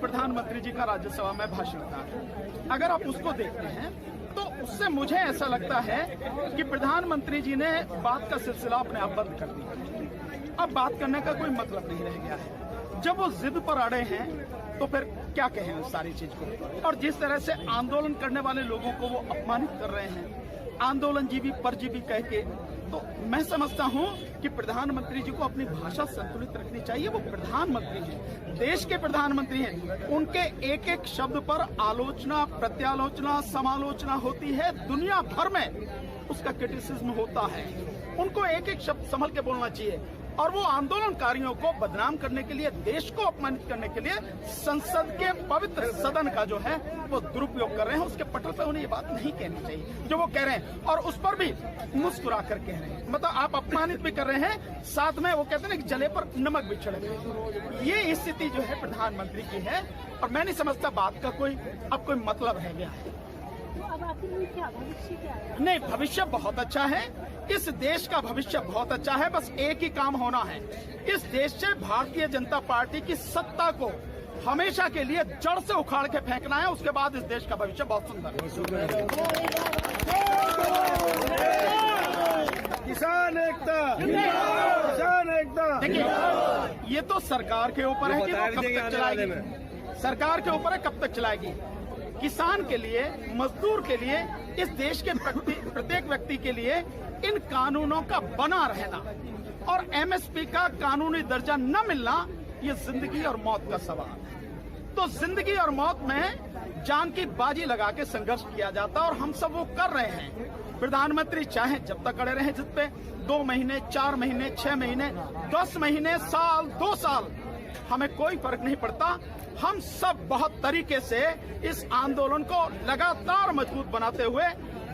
प्रधानमंत्री जी का राज्यसभा में भाषण था, अगर आप उसको देखते हैं तो उससे मुझे ऐसा लगता है कि प्रधानमंत्री जी ने बात का सिलसिला अपने आप बंद कर दिया। अब बात करने का कोई मतलब नहीं रह गया है। जब वो जिद पर अड़े हैं तो फिर क्या कहें उस सारी चीज को। और जिस तरह से आंदोलन करने वाले लोगों को वो अपमानित कर रहे हैं, आंदोलनजीवी परजीवी कह के, तो मैं समझता हूं कि प्रधानमंत्री जी को अपनी भाषा संतुलित रखनी चाहिए। वो प्रधानमंत्री हैं, देश के प्रधानमंत्री हैं, उनके एक एक शब्द पर आलोचना, प्रत्यालोचना, समालोचना होती है, दुनिया भर में उसका क्रिटिसिज्म होता है। उनको एक एक शब्द संभल के बोलना चाहिए। और वो आंदोलनकारियों को बदनाम करने के लिए, देश को अपमानित करने के लिए संसद के पवित्र सदन का जो है वो दुरुपयोग कर रहे हैं। उसके पटल पे उन्हें ये बात नहीं कहनी चाहिए जो वो कह रहे हैं, और उस पर भी मुस्कुरा कर कह रहे हैं। मतलब आप अपमानित भी कर रहे हैं, साथ में वो कहते हैं कि जले पर नमक भी छिड़क। ये स्थिति जो है प्रधानमंत्री की है, और मैं नहीं समझता बात का अब कोई मतलब है गया है। तो अब आखिर में क्या भविष्य क्या है? नहीं, भविष्य बहुत अच्छा है, इस देश का भविष्य बहुत अच्छा है। बस एक ही काम होना है, इस देश से भारतीय जनता पार्टी की सत्ता को हमेशा के लिए जड़ से उखाड़ के फेंकना है। उसके बाद इस देश का भविष्य बहुत सुंदर है। किसान एकता, किसान एकता। देखिए, ये तो सरकार के ऊपर है कि वो कब तक चलाएगी। सरकार के ऊपर है कब तक चलाएगी। किसान के लिए, मजदूर के लिए, इस देश के प्रत्येक व्यक्ति के लिए इन कानूनों का बना रहना और एमएसपी का कानूनी दर्जा न मिलना, ये जिंदगी और मौत का सवाल है। तो जिंदगी और मौत में जान की बाजी लगा के संघर्ष किया जाता, और हम सब वो कर रहे हैं। प्रधानमंत्री चाहे जब तक अड़े रहें जिद पे, 2 महीने, 4 महीने, 6 महीने, 10 महीने, साल, 2 साल, हमें कोई फर्क नहीं पड़ता। हम सब बहुत तरीके से इस आंदोलन को लगातार मजबूत बनाते हुए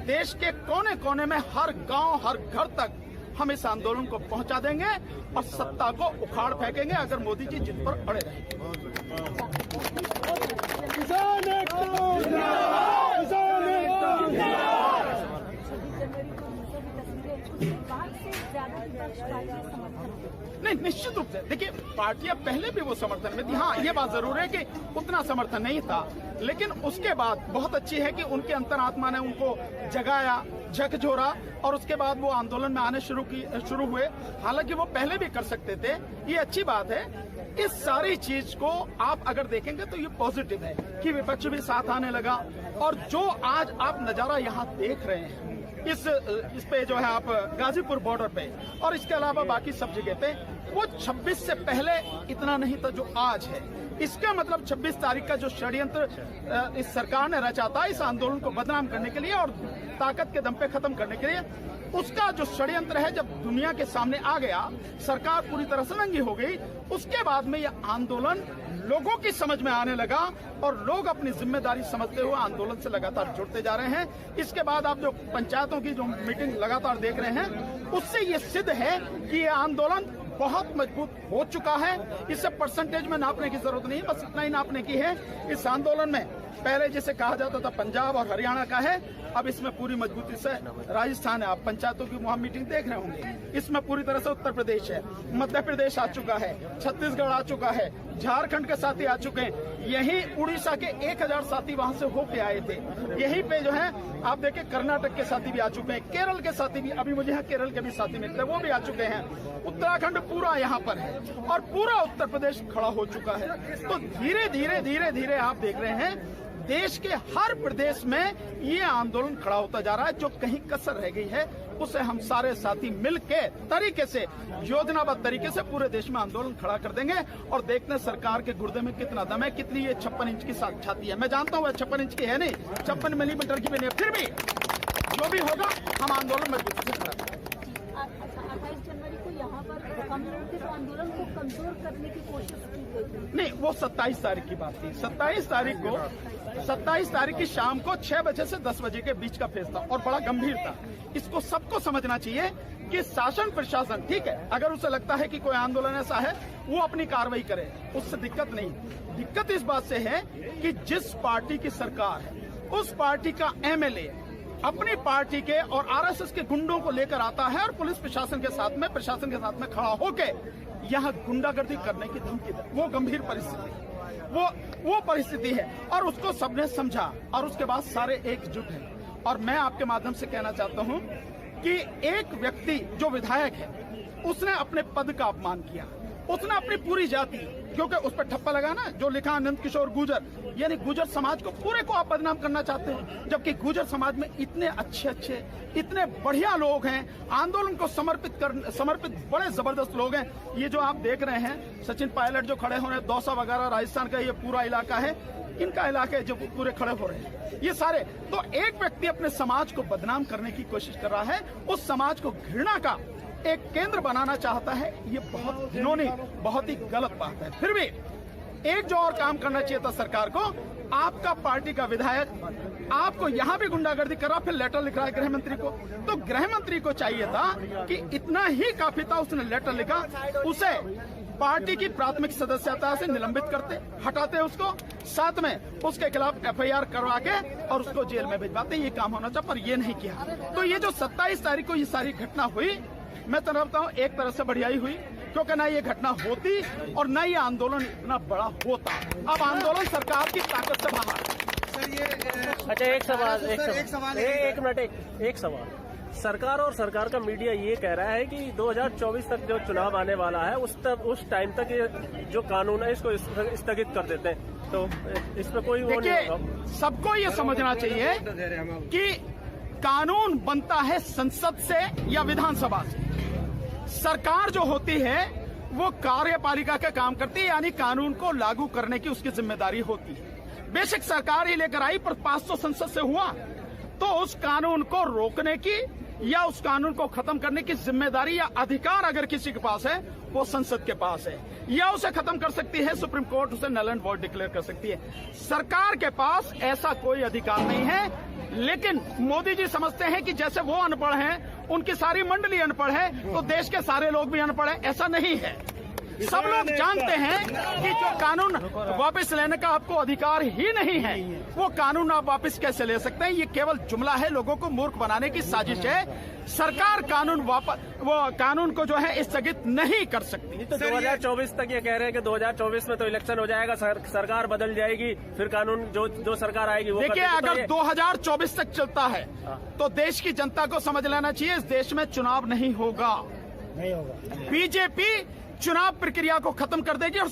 देश के कोने कोने में, हर गांव, हर घर तक हम इस आंदोलन को पहुंचा देंगे और सत्ता को उखाड़ फेंकेंगे अगर मोदी जी जिद पर अड़े रहेंगे। किसान एकता, किसान एकता। नहीं, निश्चित रूप से देखिए, पार्टियां पहले भी वो समर्थन में थी। हाँ, ये बात जरूर है कि उतना समर्थन नहीं था, लेकिन उसके बाद बहुत अच्छी है कि उनके अंतरात्मा ने उनको जगाया, झकझोरा, और उसके बाद वो आंदोलन में आने शुरू हुए। हालांकि वो पहले भी कर सकते थे, ये अच्छी बात है। इस सारी चीज को आप अगर देखेंगे तो ये पॉजिटिव है कि विपक्ष भी साथ आने लगा। और जो आज आप नजारा यहाँ देख रहे हैं इस पे जो है आप गाजीपुर बॉर्डर पे, और इसके अलावा बाकी सब जगह पे, वो 26 से पहले इतना नहीं था जो आज है। इसका मतलब 26 तारीख का जो षड्यंत्र इस सरकार ने रचा था इस आंदोलन को बदनाम करने के लिए और ताकत के दम पे खत्म करने के लिए, उसका जो षड्यंत्र है जब दुनिया के सामने आ गया, सरकार पूरी तरह से नंगी हो गई। उसके बाद में यह आंदोलन लोगों की समझ में आने लगा और लोग अपनी जिम्मेदारी समझते हुए आंदोलन से लगातार जुड़ते जा रहे हैं। इसके बाद आप जो पंचायतों की जो मीटिंग लगातार देख रहे हैं, उससे ये सिद्ध है कि ये आंदोलन बहुत मजबूत हो चुका है। इसे परसेंटेज में नापने की जरूरत नहीं, बस इतना ही नापने की है। इस आंदोलन में पहले जिसे कहा जाता था पंजाब और हरियाणा का है, अब इसमें पूरी मजबूती से राजस्थान है। आप पंचायतों की वहां मीटिंग देख रहे होंगे, इसमें पूरी तरह से उत्तर प्रदेश है, मध्य प्रदेश आ चुका है, छत्तीसगढ़ आ चुका है, झारखंड के साथी आ चुके हैं। यही उड़ीसा के 1000 साथी वहां से होके आए थे। यहीं पे जो है आप देखें कर्नाटक के साथी भी आ चुके हैं, केरल के साथी भी, अभी मुझे यहाँ केरल के भी साथी मिलते हैं, वो भी आ चुके हैं। उत्तराखंड पूरा यहाँ पर है और पूरा उत्तर प्रदेश खड़ा हो चुका है। तो धीरे धीरे धीरे धीरे आप देख रहे हैं देश के हर प्रदेश में ये आंदोलन खड़ा होता जा रहा है। जो कहीं कसर रह गई है उसे हम सारे साथी मिलके तरीके से, योजनाबद्ध तरीके से पूरे देश में आंदोलन खड़ा कर देंगे। और देखते हैं सरकार के गुर्दे में कितना दम है, कितनी ये 56 इंच की छाती है। मैं जानता हूँ 56 इंच की है नहीं, 56 मिलीमीटर की भी नहीं, फिर भी जो भी होगा हम आंदोलन मजबूती से करेंगे। 28 जनवरी को यहाँ पर हम लोगों के आंदोलन को कमजोर करने की कोशिश की गई। नहीं, वो 27 तारीख की बात थी। 27 तारीख की शाम को 6 बजे से 10 बजे के बीच का फेस था और बड़ा गंभीर था। इसको सबको समझना चाहिए कि शासन प्रशासन, ठीक है, अगर उसे लगता है कि कोई आंदोलन ऐसा है वो अपनी कार्रवाई करे, उससे दिक्कत नहीं। दिक्कत इस बात से है कि जिस पार्टी की सरकार है उस पार्टी का एमएलए अपनी पार्टी के और आरएसएस के गुंडों को लेकर आता है और पुलिस प्रशासन के साथ में खड़ा होके यहाँ गुंडागर्दी करने की धमकी दे, वो गंभीर परिस्थिति। वो परिस्थिति है और उसको सबने समझा और उसके बाद सारे एकजुट हैं। और मैं आपके माध्यम से कहना चाहता हूं कि एक व्यक्ति जो विधायक है उसने अपने पद का अपमान किया, उसने अपनी पूरी जाति, क्योंकि उस पर ठप्पा लगा ना जो लिखा आनंद किशोर गुर्जर, यानी गुर्जर समाज को पूरे को आप बदनाम करना चाहते हैं, जबकि गुर्जर समाज में इतने अच्छे इतने बढ़िया लोग हैं, आंदोलन को समर्पित बड़े जबरदस्त लोग हैं। ये जो आप देख रहे हैं सचिन पायलट जो खड़े हो रहे हैं, दौसा वगैरह राजस्थान का ये पूरा इलाका है, इनका इलाका है जो पूरे खड़े हो रहे हैं ये सारे। तो एक व्यक्ति अपने समाज को बदनाम करने की कोशिश कर रहा है, उस समाज को घृणा का एक केंद्र बनाना चाहता है, ये बहुत घिनौनी, बहुत ही गलत बात है। फिर भी एक जो और काम करना चाहिए था सरकार को, आपका पार्टी का विधायक आपको यहां भी गुंडागर्दी कर रहा, फिर लेटर लिख रहा है गृह मंत्री को, तो गृह मंत्री को चाहिए था कि इतना ही काफी था, उसने लेटर लिखा, उसे पार्टी की प्राथमिक सदस्यता से निलंबित करते, हटाते उसको, साथ में उसके खिलाफ FIR करवा के और उसको जेल में भिजवाते। ये काम होना चाहिए, पर ये नहीं किया। तो ये जो 27 तारीख को ये सारी घटना हुई, मैं समझता हूँ एक तरह से बढ़ियाई हुई, क्योंकि ना ये घटना होती और ना ये आंदोलन इतना बड़ा होता। अब आंदोलन सरकार की ताकत से बाहर। अच्छा, एक सवाल। सरकार और सरकार का मीडिया ये कह रहा है कि 2024 तक जो चुनाव आने वाला है उस टाइम तक ये जो कानून है इसको स्थगित कर देते हैं, तो इसमें कोई वो नहीं होगा। सबको ये समझना चाहिए कि कानून बनता है संसद से या विधानसभा से। सरकार जो होती है वो कार्यपालिका का काम करती है, यानी कानून को लागू करने की उसकी जिम्मेदारी होती है। बेशक सरकार ही लेकर आई, पर 500 संसद से हुआ, तो उस कानून को रोकने की या उस कानून को खत्म करने की जिम्मेदारी या अधिकार अगर किसी के पास है वो संसद के पास है, या उसे खत्म कर सकती है सुप्रीम कोर्ट, उसे नल एंड वॉइड डिक्लेयर कर सकती है। सरकार के पास ऐसा कोई अधिकार नहीं है। लेकिन मोदी जी समझते हैं कि जैसे वो अनपढ़ हैं, उनकी सारी मंडली अनपढ़ है, तो देश के सारे लोग भी अनपढ़ हैं। ऐसा नहीं है। सब लोग जानते हैं कि जो कानून वापस लेने का आपको अधिकार ही नहीं है, वो कानून आप वापस कैसे ले सकते हैं? ये केवल जुमला है, लोगों को मूर्ख बनाने की साजिश है। सरकार कानून को जो है स्थगित नहीं कर सकती। तो 2024 तक ये कह रहे हैं कि 2024 में तो इलेक्शन हो जाएगा, सरकार बदल जाएगी, फिर कानून जो सरकार आएगी वो। देखिए, अगर 2024 तक चलता है तो देश की जनता को समझ लेना चाहिए इस देश में चुनाव नहीं होगा। बीजेपी चुनाव प्रक्रिया को खत्म कर देगी और